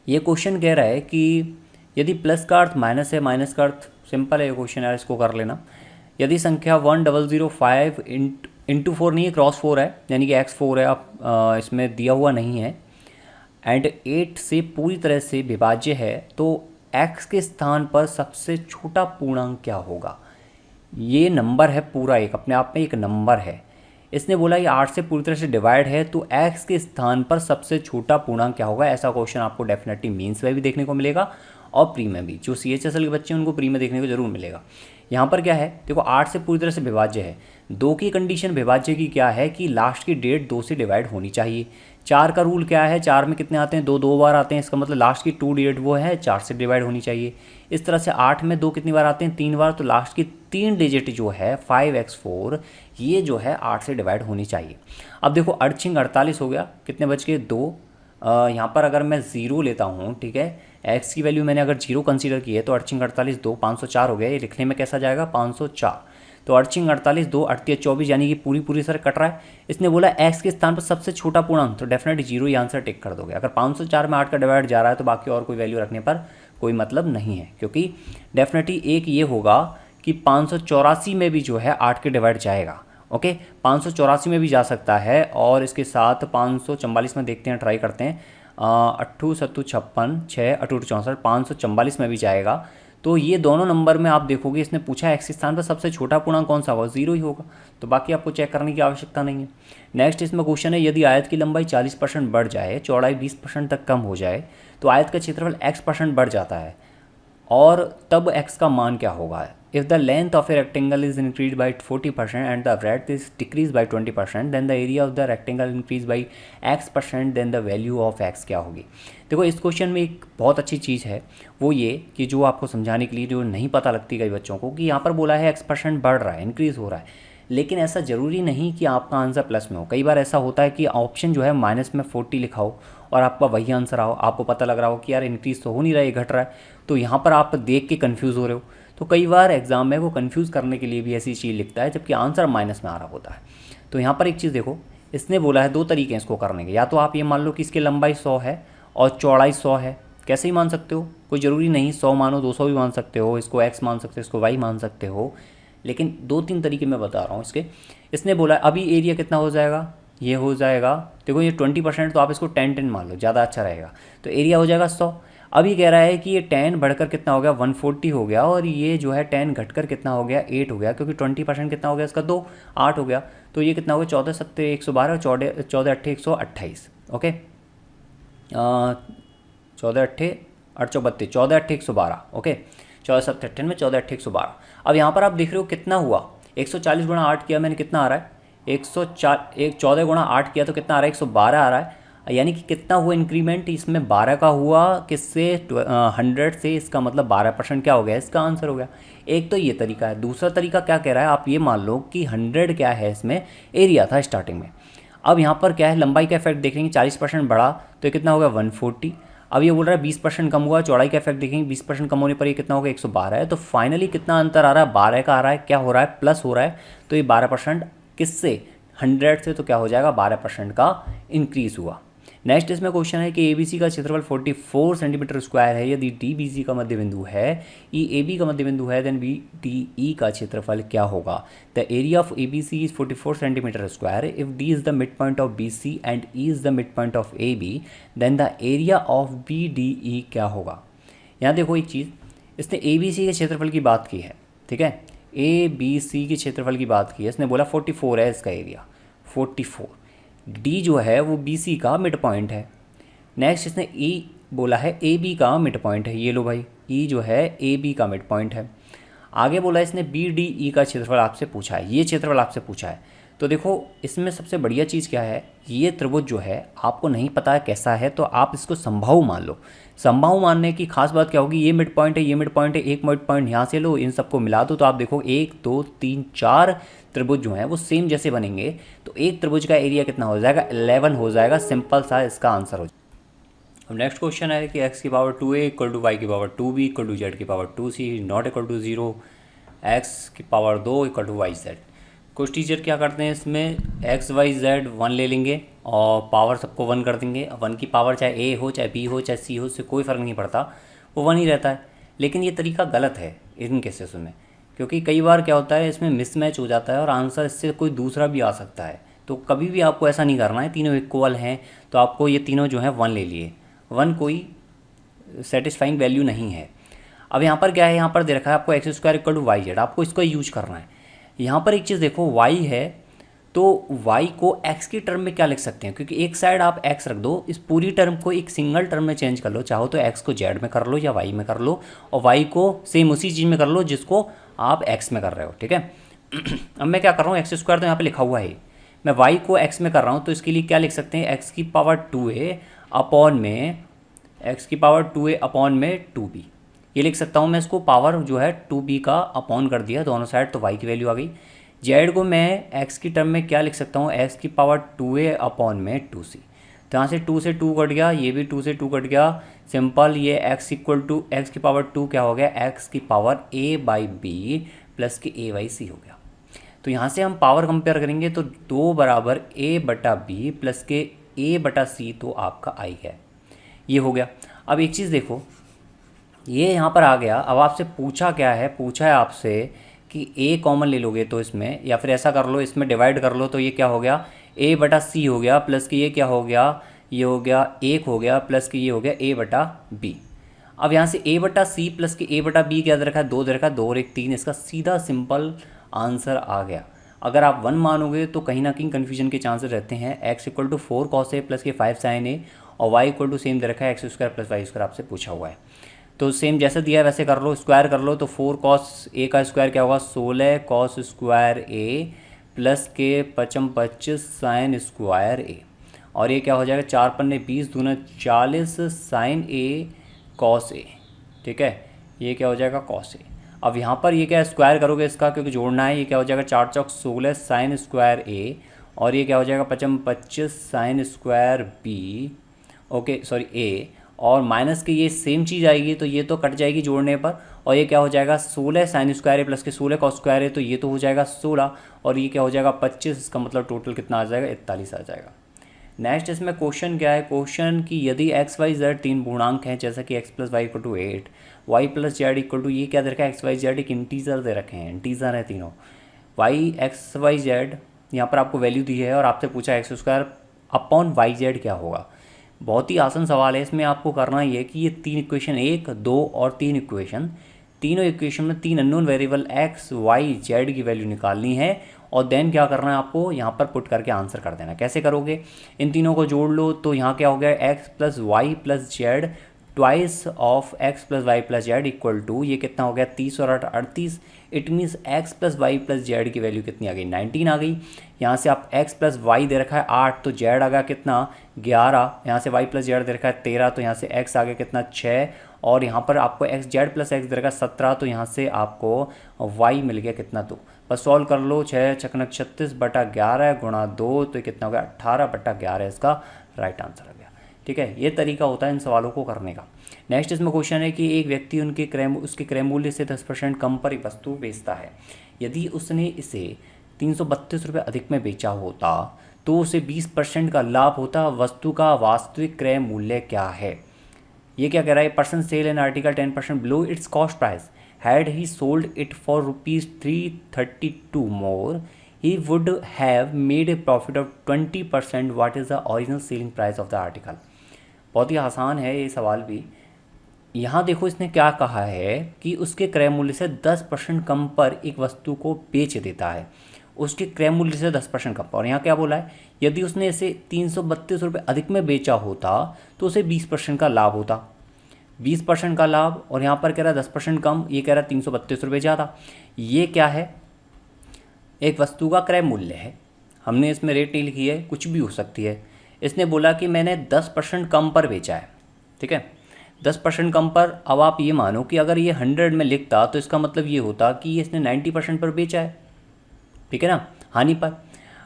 ये क्वेश्चन कह रहा है कि यदि प्लस का अर्थ माइनस है, माइनस का अर्थ सिंपल है, ये क्वेश्चन यार, इसको कर लेना। यदि संख्या 1005 इंटू 4 नहीं है, क्रॉस 4 है, यानी कि x4 है, आप इसमें दिया हुआ नहीं है, एंड 8 से पूरी तरह से विभाज्य है, तो x के स्थान पर सबसे छोटा पूर्णांक क्या होगा। ये नंबर है पूरा, एक अपने आप में एक नंबर है। इसने बोला ये 8 से पूरी तरह से डिवाइड है, तो x के स्थान पर सबसे छोटा पूर्णांक क्या होगा। ऐसा क्वेश्चन आपको डेफिनेटली मीन्स में भी देखने को मिलेगा और प्री में भी। जो CHSL के बच्चे हैं उनको प्री में देखने को जरूर मिलेगा। यहाँ पर क्या है, देखो 8 से पूरी तरह से विभाज्य है। 2 की कंडीशन विभाज्य की क्या है कि लास्ट की डेट 2 से डिवाइड होनी चाहिए। 4 का रूल क्या है, 4 में कितने आते हैं, 2 2 बार आते हैं, इसका मतलब लास्ट की 2 डेट वो है 4 से डिवाइड होनी चाहिए। इस तरह से 8 में 2 कितनी बार आते हैं, 3 बार, तो लास्ट की 3 डिजिट जो है 5x4, ये जो है 8 से डिवाइड होनी चाहिए। अब देखो अर्चिंग 48 हो गया, कितने बच गए, 2। यहाँ पर अगर मैं 0 लेता हूँ, ठीक है, x की वैल्यू मैंने अगर 0 कंसीडर की है, तो अर्चिंग 48 2 504 हो गया। ये लिखने में कैसा जाएगा, 504। तो अर्चिंग 48 2 38 24, यानी कि पूरी सर कट रहा है। इसने बोला x के स्थान पर सबसे छोटा पूर्णांक, तो डेफिनेटली 0 ही आंसर टिक कर दोगे। अगर 504 में 8 का डिवाइड जा रहा है तो बाकी और कोई वैल्यू रखने पर कोई मतलब नहीं है, क्योंकि डेफिनेटली एक ये होगा कि 584 में भी जो है 8 के डिवाइड जाएगा। ओके, 584 में भी जा सकता है, और इसके साथ 544 में देखते हैं, ट्राई करते हैं। 8 7 56 6 8 64, 544 में भी जाएगा। तो ये दोनों नंबर में आप देखोगे, इसने पूछा x स्थान पर सबसे छोटा पूर्णांक कौन सा होगा, 0 ही होगा। तो बाकी आपको चेक करने की आवश्यकता नहीं है। नेक्स्ट इसमें क्वेश्चन है, यदि आयत की लंबाई 40% बढ़ जाए, चौड़ाई 20% तक कम हो जाए, तो आयत का क्षेत्रफल x% बढ़ जाता है, और तब x का मान क्या होगा। If the length of a rectangle is increase by 40% and the breadth is decrease by 20%, then the area of the rectangle increase by x%, then the value of x क्या होगी। देखो इस क्वेश्चन में एक बहुत अच्छी चीज़ है, वो ये कि जो आपको समझाने के लिए जो नहीं पता लगती कई बच्चों को, कि यहाँ पर बोला है x% बढ़ रहा है, इंक्रीज़ हो रहा है, लेकिन ऐसा ज़रूरी नहीं कि आपका आंसर प्लस में हो। कई बार ऐसा होता है कि ऑप्शन जो है माइनस में 40 लिखा हो और आपका वही आंसर आओ, आपको पता लग रहा हो कि यार इंक्रीज़ तो हो नहीं रहा है, घट रहा है, तो यहाँ पर आप देख के कन्फ्यूज़ हो रहे हो। तो कई बार एग्जाम में वो कन्फ्यूज़ करने के लिए भी ऐसी चीज़ लिखता है, जबकि आंसर माइनस में आ रहा होता है। तो यहाँ पर एक चीज़ देखो, इसने बोला है 2 तरीके हैं इसको करने के। या तो आप ये मान लो कि इसकी लंबाई 100 है और चौड़ाई 100 है, कैसे ही मान सकते हो, कोई ज़रूरी नहीं 100 मानो, 200 भी मान सकते हो, इसको x मान सकते हो, इसको y मान सकते हो, लेकिन 2-3 तरीके मैं बता रहा हूँ इसके। इसने बोला अभी एरिया कितना हो जाएगा, ये हो जाएगा, देखो ये 20%, तो आप इसको 10-10 मान लो, ज़्यादा अच्छा रहेगा। तो एरिया हो जाएगा 100। अभी कह रहा है कि ये 10 बढ़कर कितना हो गया, 140 हो गया, और ये जो है 10 घटकर कितना हो गया, 8 हो गया, क्योंकि 20% कितना हो गया इसका, 2 8 हो गया। तो ये कितना हो गया, 14 7 112 और 14 8 128। ओके, 14 8 8 32, 14 8 112। ओके, 14 7 98 में 14 8 112। अब यहाँ पर आप देख रहे हो कितना हुआ, 140 गुणा 8 किया मैंने, कितना आ रहा है, 14 गुणा 8 किया तो कितना आ रहा है, 112 आ रहा है। यानी कि कितना हुआ इंक्रीमेंट, इसमें 12 का हुआ, किससे, 100 से, इसका मतलब 12% क्या हो गया, इसका आंसर हो गया। एक तो ये तरीका है। दूसरा तरीका क्या कह रहा है, आप ये मान लो कि 100 क्या है, इसमें एरिया था स्टार्टिंग में। अब यहाँ पर क्या है, लंबाई का इफेक्ट देखेंगे, 40% बढ़ा तो ये कितना हो गया, 140। अब ये बोल रहा है 20% कम हुआ, चौड़ाई का इफेक्ट देखेंगे, 20% कम होने पर ये कितना होगा, 112 है। तो फाइनली कितना अंतर आ रहा है, 12 का आ रहा है, क्या हो रहा है, प्लस हो रहा है। तो ये 12% किससे, 100 से, तो क्या हो जाएगा, 12% का इंक्रीज हुआ। नेक्स्ट इसमें क्वेश्चन है कि ABC का क्षेत्रफल 44 सेंटीमीटर स्क्वायर है, यदि DBC का मध्य बिंदु है, EAB का मध्य बिंदु है, देन BDE का क्षेत्रफल क्या होगा। The area of ABC is 44 centimetre square. If D is the mid point of BC and E is the mid point of AB, then the area of BDE क्या होगा। यहाँ देखो एक चीज़, इसने ए बी सी के क्षेत्रफल की बात की है, ठीक है, ए बी सी के क्षेत्रफल की बात की है। इसने बोला 44 है इसका एरिया, 44। डी जो है वो बी सी का मिड पॉइंट है। नेक्स्ट इसने ई बोला है ए बी का मिड पॉइंट है, ये लो भाई, ई जो है ए बी का मिड पॉइंट है। आगे बोला इसने बी डी ई का क्षेत्रफल आपसे पूछा है, ये क्षेत्रफल आपसे पूछा है। तो देखो इसमें सबसे बढ़िया चीज़ क्या है, ये त्रिभुज जो है आपको नहीं पता है कैसा है, तो आप इसको समबाहु मान लो। समबाहु मानने की खास बात क्या होगी, ये मिड पॉइंट है, ये मिड पॉइंट है, एक मिड पॉइंट यहाँ से लो, इन सबको मिला दो, तो आप देखो 1 2 3 4 त्रिभुज जो हैं वो सेम जैसे बनेंगे। तो एक त्रिभुज का एरिया कितना हो जाएगा, 11 हो जाएगा। सिंपल सा इसका आंसर हो जाएगा। अब नेक्स्ट क्वेश्चन है कि x की power 2a equal to y की power 2b equal to z की power 2c not equal to 0, x की power 2 equal to y z. कुछ टीचर क्या करते हैं इसमें x y z 1 ले लेंगे और पावर सबको 1 कर देंगे। 1 की पावर चाहे a हो चाहे b हो चाहे c हो, उससे कोई फ़र्क नहीं पड़ता, वो 1 ही रहता है। लेकिन ये तरीका गलत है इन केसेस में, क्योंकि कई बार क्या होता है इसमें मिसमैच हो जाता है और आंसर इससे कोई दूसरा भी आ सकता है। तो कभी भी आपको ऐसा नहीं करना है, तीनों इक्वल हैं तो आपको ये तीनों जो हैं 1 ले लिए, 1 कोई सेटिस्फाइंग वैल्यू नहीं है। अब यहाँ पर क्या है, यहाँ पर दे रखा है आपको x square equal to y z, आपको इसको यूज करना है। यहाँ पर एक चीज़ देखो, y है तो y को x की टर्म में क्या लिख सकते हैं, क्योंकि एक साइड आप x रख दो, इस पूरी टर्म को एक सिंगल टर्म में चेंज कर लो, चाहो तो x को z में कर लो या y में कर लो, और y को सेम उसी चीज़ में कर लो जिसको आप x में कर रहे हो, ठीक है। अब मैं क्या कर रहा हूँ, एक्स स्क्वायर तो यहाँ पे लिखा हुआ है, मैं y को x में कर रहा हूँ, तो इसके लिए क्या लिख सकते हैं, x की पावर 2a अपॉन में x की पावर 2a अपॉन में 2b, ये लिख सकता हूँ मैं। इसको पावर जो है 2b का अपॉन कर दिया दोनों साइड, तो y की वैल्यू आ गई। जेड को मैं x की टर्म में क्या लिख सकता हूँ, x की पावर 2a अपॉन में 2c, तो यहाँ से 2 से 2 कट गया, ये भी 2 से 2 कट गया। सिंपल ये x इक्वल टू एक्स की पावर 2 क्या हो गया, x की पावर a बाई बी प्लस के a बाई सी हो गया। तो यहाँ से हम पावर कंपेयर करेंगे तो 2 बराबर a बटा बी प्लस के a बटा सी, तो आपका आई है, ये हो गया। अब एक चीज़ देखो, ये यहाँ पर आ गया। अब आपसे पूछा क्या है, पूछा है आपसे कि a कॉमन ले लोगे तो इसमें, या फिर ऐसा कर लो इसमें डिवाइड कर लो, तो ये क्या हो गया, a बटा सी हो गया, प्लस कि ये क्या हो गया, ये हो गया 1 हो गया, प्लस कि ये हो गया a बटा b। अब यहाँ से a बटा सी प्लस कि a बटा बी क्या दे रखा है, 2 दे रखा है, 2 और 1 3, इसका सीधा सिंपल आंसर आ गया। अगर आप 1 मानोगे तो कहीं ना कहीं कन्फ्यूजन के चांसेस रहते हैं। x equal to 4 cos a plus के 5 साइन ए, और y इक्वल टू सेम दे रखा है x square plus y square, आपसे पूछा हुआ है। तो सेम जैसे दिया है वैसे कर लो, स्क्वायर कर लो, तो 4 कॉस ए का स्क्वायर क्या होगा, 16 कॉस स्क्वायर ए प्लस के 25 साइन स्क्वायर ए, और ये क्या हो जाएगा, 4 पन्ने 20 दूना 40 साइन ए कॉस ए, ठीक है, ये क्या हो जाएगा कॉस ए। अब यहाँ पर ये क्या स्क्वायर करोगे इसका, क्योंकि जोड़ना है, ये क्या हो जाएगा 4 चौक 16 साइन स्क्वायर ए, और ये क्या हो जाएगा 25 sine square b, okay sorry a, और माइनस की ये सेम चीज़ आएगी तो ये तो कट जाएगी जोड़ने पर, और ये क्या हो जाएगा 16 साइन स्क्वायर है प्लस के 16 कॉस स्क्वायर है, तो ये तो हो जाएगा 16, और ये क्या हो जाएगा 25, इसका मतलब टोटल कितना आ जाएगा 41 आ जाएगा। नेक्स्ट इसमें क्वेश्चन क्या है, क्वेश्चन कि यदि एक्स वाई जेड 3 पूर्णांक हैं, जैसा कि x plus y equal to 8, y plus z equal to, ये क्या दे रखा है, एक्स वाई जेड एक इंटीजर दे रखे हैं, इंटीजर है तीनों, वाई एक्स वाई जेड यहाँ पर आपको वैल्यू दी है, और आपसे पूछा x square upon y z क्या होगा। बहुत ही आसान सवाल है, इसमें आपको करना ये कि ये 3 इक्वेशन 1 2 और 3 इक्वेशन, तीनों इक्वेशन में 3 unknown variable x y z की वैल्यू निकालनी है, और देन क्या करना है आपको यहाँ पर पुट करके आंसर कर देना। कैसे करोगे, इन तीनों को जोड़ लो, तो यहाँ क्या हो गया x plus y plus z twice of x plus y plus z equal to, ये कितना हो गया 30 और 8 38, it means x plus y plus z की वैल्यू कितनी आ गई 19 आ गई। यहाँ से आप एक्स प्लस वाई दे रखा है 8, तो जेड आ गया कितना 11, यहाँ से वाई प्लस जेड दे रखा है 13, तो यहाँ से एक्स आ गया कितना 6, और यहाँ पर आपको एक्स जेड प्लस एक्स दे रखा है 17, तो यहाँ से आपको वाई मिल गया कितना 2। बस सॉल्व कर लो, 6 छक्नक 36 बटा 11 गुणा 2, तो कितना हो गया 18 बटा 11, इसका राइट आंसर आ गया। ठीक है, ये तरीका होता है इन सवालों को करने का। नेक्स्ट इसमें क्वेश्चन है कि एक व्यक्ति उसके क्रय मूल्य से 10% कम पर एक वस्तु बेचता है। यदि उसने इसे 332 रुपये अधिक में बेचा होता तो उसे 20% का लाभ होता। वस्तु का वास्तविक क्रय मूल्य क्या है। ये क्या कह रहा है, person sell an article 10% below its cost price, had he sold it for ₹332 more, he would have made a profit of 20%. What is the original selling price of the article। बहुत ही आसान है ये सवाल भी। यहाँ देखो इसने क्या कहा है कि उसके क्रय मूल्य से 10% कम पर एक वस्तु को बेच देता है, उसके क्रय मूल्य से 10% कम पर। और यहाँ क्या बोला है, यदि उसने इसे 332 रुपये अधिक में बेचा होता तो उसे 20% का लाभ होता। 20% का लाभ, और यहाँ पर कह रहा है 10% कम, ये कह रहा है 332 रुपये ज़्यादा। ये क्या है, एक वस्तु का क्रय मूल्य है, हमने इसमें रेट नहीं लिखी है, कुछ भी हो सकती है। इसने बोला कि मैंने 10% कम पर बेचा है, ठीक है, 10% कम पर। अब आप ये मानो कि अगर ये 100 में लिखता तो इसका मतलब ये होता कि ये इसने 90% पर बेचा है, ठीक है ना, हानि पर।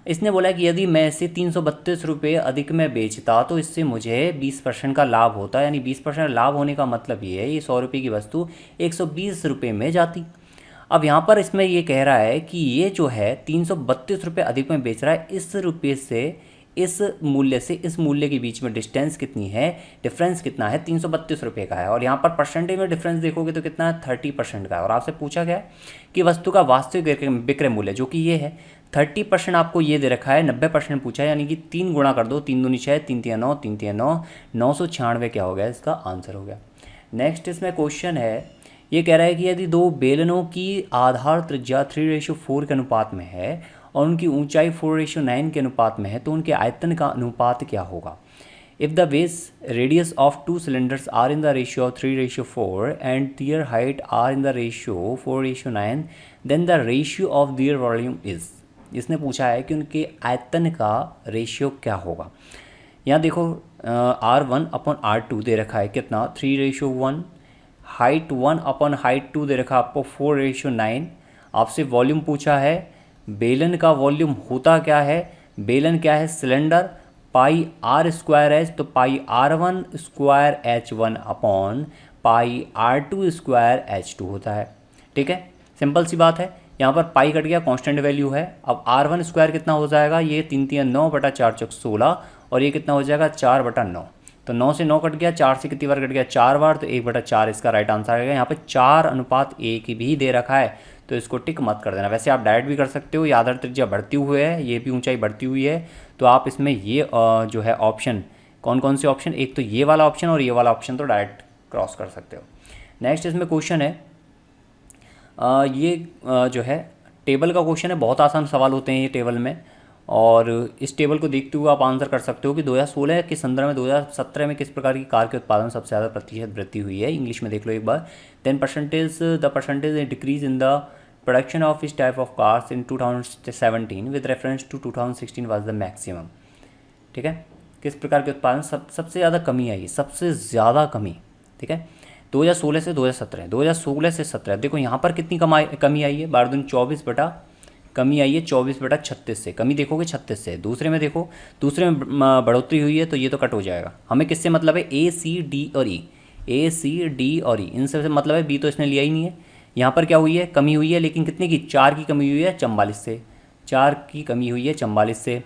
इसने बोला कि यदि मैं इसे 332 रुपये अधिक में बेचता तो इससे मुझे 20% का लाभ होता, यानी 20% लाभ होने का मतलब ये है ये 100 रुपये की वस्तु 120 रुपये में जाती। अब यहाँ पर इसमें ये कह रहा है कि ये जो है 332 रुपये अधिक में बेच रहा है, इस रुपये से इस मूल्य से इस मूल्य के बीच में डिस्टेंस कितनी है, डिफरेंस कितना है, 332 रुपये का है। और यहाँ पर परसेंटेज में डिफरेंस देखोगे तो कितना है, 30% का है। और आपसे पूछा गया है कि वस्तु का वास्तविक विक्रय मूल्य जो कि ये है 30%, आपको ये दे रखा है, 90% पूछा है, यानी कि 3 गुणा कर दो, 3 दूनी 6, 3 तिया 9, 3 तिया 9, 996 क्या हो गया, इसका आंसर हो गया। नेक्स्ट इसमें क्वेश्चन है, ये कह रहा है कि यदि दो बेलनों की आधार त्रिज्या 3:4 के अनुपात में है और उनकी ऊंचाई 4:9 के अनुपात में है तो उनके आयतन का अनुपात क्या होगा। If the base radius of two cylinders are in the ratio of 3:4 and their height are in the ratio 4:9 then the ratio of their volume is. इसने पूछा है कि उनके आयतन का रेशियो क्या होगा। यहाँ देखो R1/R2 दे रखा है कितना, 3:1, हाइट 1/हाइट 2 दे रखा आपको 4:9। आपसे वॉल्यूम पूछा है, बेलन का वॉल्यूम होता क्या है, बेलन क्या है, cylinder, pi r square h, तो pi R1 square H1 upon pi R2 square H2 होता है, ठीक है, सिंपल सी बात है। यहाँ पर पाई कट गया, कांस्टेंट वैल्यू है। अब R1 स्क्वायर कितना हो जाएगा, ये 3 3 9 बटा 4 चौक 16, और ये कितना हो जाएगा 4/9, तो 9 से 9 कट गया, 4 से कितनी बार कट गया, 4 बार, तो 1/4 इसका राइट आंसर आएगा। यहाँ पे 4:1 भी दे रखा है, तो इसको टिक मत कर देना। वैसे आप डायरेक्ट भी कर सकते हो, ये आधार त्रिज्या बढ़ती हुई है, ये भी ऊंचाई बढ़ती हुई है, तो आप इसमें ये जो है ऑप्शन, कौन कौन से ऑप्शन, एक तो ये वाला ऑप्शन और ये वाला ऑप्शन तो डायरेक्ट क्रॉस कर सकते हो। नेक्स्ट इसमें क्वेश्चन है, ये जो है टेबल का क्वेश्चन है, बहुत आसान सवाल होते हैं ये टेबल में, और इस टेबल को देखते हुए आप आंसर कर सकते हो कि 2016 के संदर्भ में 2017 में किस प्रकार की कार के उत्पादन में सबसे ज़्यादा प्रतिशत वृद्धि हुई है। इंग्लिश में देख लो एक बार। The percentage decrease in the production of this type of cars in 2017 with reference to 2016 was the maximum, ठीक है, किस प्रकार के उत्पादन सबसे ज़्यादा कमी आई, सबसे ज़्यादा कमी, ठीक है, 2016 से 2017, 2016 से 17। देखो यहाँ पर कितनी कमी आई है, 12×24 बटा, कमी आई है 24/36 से, कमी देखोगे 36 से। दूसरे में देखो, दूसरे में बढ़ोतरी हुई है, तो ये तो कट हो जाएगा। हमें किससे मतलब है, ए सी डी और ई, ए सी डी और ई, इन सबसे मतलब है, बी तो इसने लिया ही नहीं है। यहाँ पर क्या हुई है, कमी हुई है, लेकिन कितने की, 4 की कमी हुई है 44 से, 4 की कमी हुई है 44 से।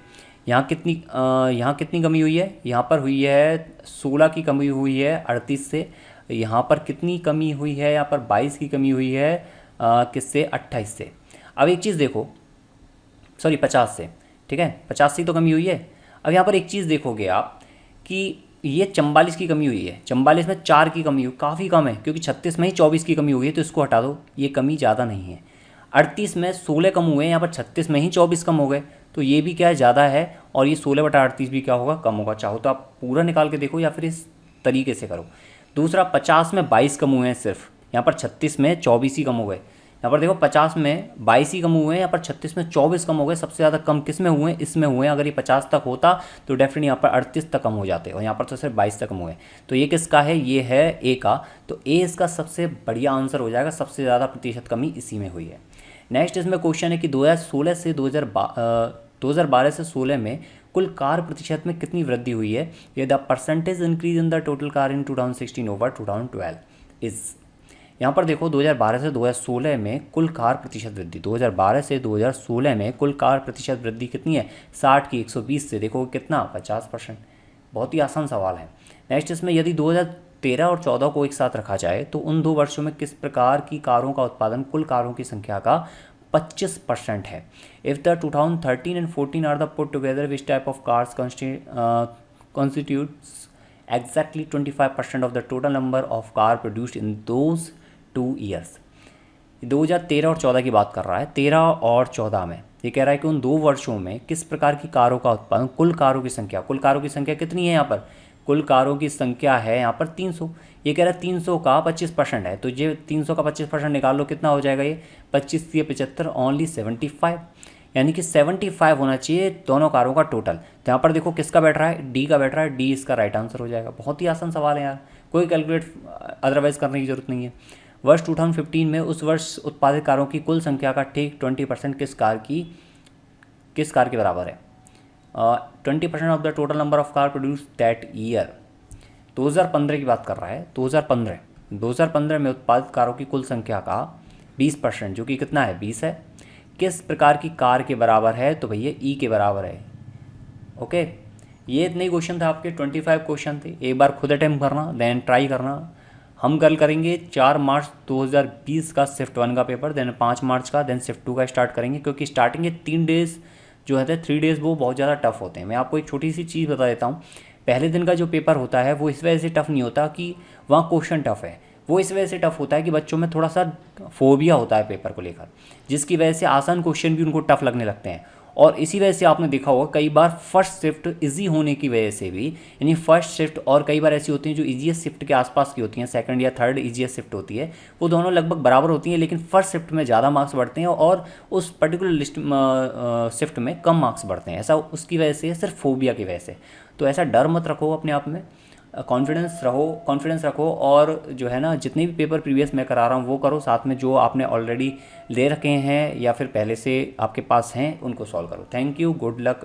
यहाँ कितनी कमी हुई है, यहाँ पर हुई है 16 की कमी हुई है 38 से। यहाँ पर कितनी कमी हुई है, यहाँ पर 22 की कमी हुई है किससे, 28 से। अब एक चीज़ देखो, सॉरी 50 से, ठीक है, 50 से तो कमी हुई है। अब यहाँ पर एक चीज़ देखोगे आप कि ये 44 की कमी हुई है, 44 में 4 की कमी हुई, काफ़ी कम है, क्योंकि 36 में ही 24 की कमी हुई है, तो इसको हटा दो, ये कमी ज़्यादा नहीं है। 38 में 16 कम हुए हैं, यहाँ पर 36 में ही 24 कम हो गए, तो ये भी क्या है, ज़्यादा है, और ये 16/38 भी क्या होगा, कम होगा। चाहो तो आप पूरा निकाल के देखो या फिर इस तरीके से करो। दूसरा, 50 में 22 कम हुए हैं सिर्फ, यहाँ पर 36 में 24 ही कम हो गए। यहाँ पर देखो 50 में 22 ही कम हुए हैं, यहाँ पर 36 में 24 कम हो गए। सबसे ज़्यादा कम किस में हुए हैं, इसमें हुए हैं। अगर ये 50 तक होता तो डेफिनेटली यहाँ पर 38 तक कम हो जाते, और यहाँ पर तो सिर्फ 22 तक कम हुए। तो ये किसका है, ये है ए का, तो ए इसका सबसे बढ़िया आंसर हो जाएगा, सबसे ज़्यादा प्रतिशत कमी इसी में हुई है। नेक्स्ट इसमें क्वेश्चन है कि 2012 से 16 में कुल कार प्रतिशत में कितनी वृद्धि हुई है। ये the percentage increase in the total car in 2016 over 2012 is. यहाँ पर देखो 2012 से 2016 में कुल कार प्रतिशत वृद्धि, 2012 से 2016 में कुल कार प्रतिशत वृद्धि कितनी है, 60 की 120 से देखो कितना, 50%। बहुत ही आसान सवाल है। नेक्स्ट इसमें यदि 2013 और 14 को एक साथ रखा जाए तो उन 2 वर्षों में किस प्रकार की कारों का उत्पादन कुल कारों की संख्या का 25% है। If the 2013 and 14 are the put together which type of cars constitutes exactly 25% of the total number of car produced in those 2 years. 2013 और 14 की बात कर रहा है। 13 और 14 में ये कह रहा है कि उन 2 वर्षों में किस प्रकार की कारों का उत्पादन, कुल कारों की संख्या कितनी है यहाँ पर, कुल कारों की संख्या है यहाँ पर 300। ये कह रहा है 300 का 25% है, तो ये 300 का 25% निकाल लो, कितना हो जाएगा ये 25 से 75 ओनली 75, यानी कि 75 होना चाहिए दोनों कारों का टोटल। तो यहाँ पर देखो किसका बैठ रहा है, डी का बैठ रहा है, डी इसका राइट आंसर हो जाएगा। बहुत ही आसान सवाल है यार, कोई कैलकुलेट अदरवाइज करने की जरूरत नहीं है। वर्ष 2015 में उस वर्ष उत्पादित कारों की कुल संख्या का ठीक 20% किस कार के बराबर है। 20% of the total number of car produce that year. 2015 की बात कर रहा है। 2015 में उत्पादित कारों की कुल संख्या का 20%, जो कि कितना है 20 है, किस प्रकार की कार के बराबर है, तो भैया ई के बराबर है। ओके, ये इतने क्वेश्चन थे आपके, 25 क्वेश्चन थे। एक बार खुद अटेम्प्ट करना, देन ट्राई करना। हम कल करेंगे 4 मार्च 2020 का शिफ्ट 1 का पेपर, देन 5 मार्च का, देन शिफ्ट 2 का स्टार्ट करेंगे, क्योंकि स्टार्टिंग के 3 डेज़ जो है 3 डेज़ वो बहुत ज़्यादा टफ होते हैं। मैं आपको एक छोटी सी चीज़ बता देता हूँ, पहले दिन का जो पेपर होता है वो इस वजह से टफ़ नहीं होता कि वहाँ क्वेश्चन टफ है, वो इस वजह से टफ होता है कि बच्चों में थोड़ा सा फोबिया होता है पेपर को लेकर, जिसकी वजह से आसान क्वेश्चन भी उनको टफ लगने लगते हैं। और इसी वजह से आपने देखा होगा कई बार फर्स्ट शिफ्ट इजी होने की वजह से भी, यानी फर्स्ट शिफ्ट और कई बार ऐसी होती हैं जो ईजीएस्ट शिफ्ट के आसपास की होती हैं, सेकंड या थर्ड ईजीएस्ट शिफ्ट होती है, वो दोनों लगभग बराबर होती हैं, लेकिन फर्स्ट शिफ्ट में ज़्यादा मार्क्स बढ़ते हैं और उस पर्टिकुलर लिस्ट शिफ्ट में कम मार्क्स बढ़ते हैं। ऐसा उसकी वजह से, सिर्फ फोबिया की वजह से। तो ऐसा डर मत रखो अपने आप में, कॉन्फिडेंस रखो और जो है ना, जितने भी पेपर प्रीवियस मैं करा रहा हूँ वो करो, साथ में जो आपने ऑलरेडी ले रखे हैं या फिर पहले से आपके पास हैं उनको सॉल्व करो। Thank you, good luck.